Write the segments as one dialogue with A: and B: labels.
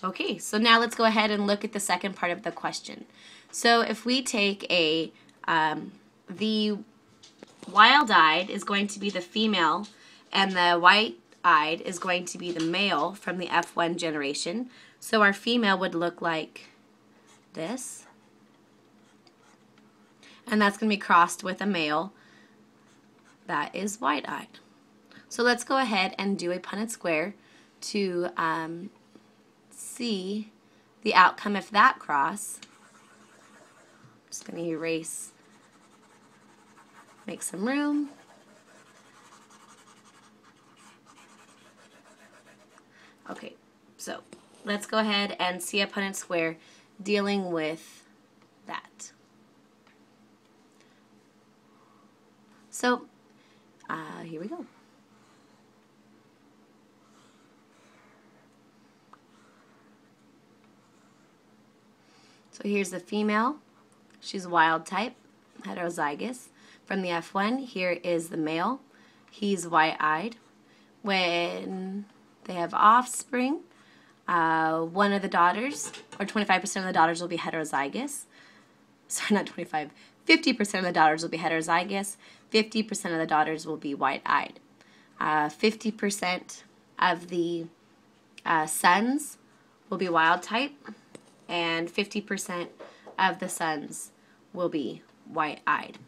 A: Okay, so now let's go ahead and look at the second part of the question. So if we take the wild-eyed is going to be the female, and the white-eyed is going to be the male from the F1 generation. So our female would look like this, and that's going to be crossed with a male that is white-eyed. So let's go ahead and do a Punnett square to see the outcome of that cross. I'm just going to erase, make some room. Okay, so let's go ahead and see a Punnett square dealing with that. So here we go. So here's the female. She's wild type, heterozygous. From the F1, here is the male. He's white-eyed. When they have offspring, one of the daughters, or 25% of the daughters will be heterozygous. Sorry, not 25. 50% of the daughters will be heterozygous. 50% of the daughters will be white-eyed. 50% of the sons will be wild type, and 50% of the sons will be white-eyed.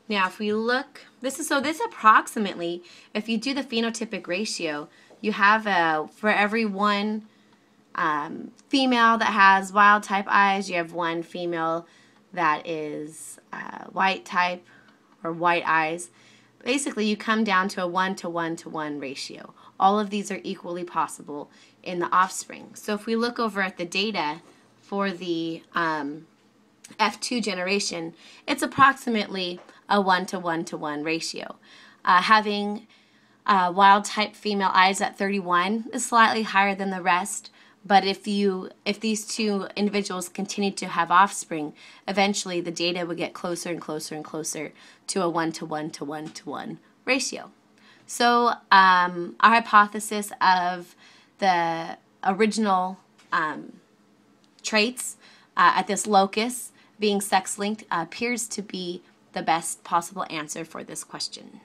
A: Now, if we look, this approximately, if you do the phenotypic ratio, you have for every one female that has wild type eyes, you have one female that is white type or white eyes. Basically, you come down to a 1-to-1-to-1 ratio. All of these are equally possible in the offspring. So if we look over at the data for the F2 generation, it's approximately a 1-to-1-to-1 ratio. Having wild type female eyes at 31 is slightly higher than the rest, but if these two individuals continue to have offspring, eventually the data would get closer and closer and closer to a 1-to-1-to-1-to-1 ratio. So our hypothesis of the original traits at this locus being sex-linked appears to be the best possible answer for this question.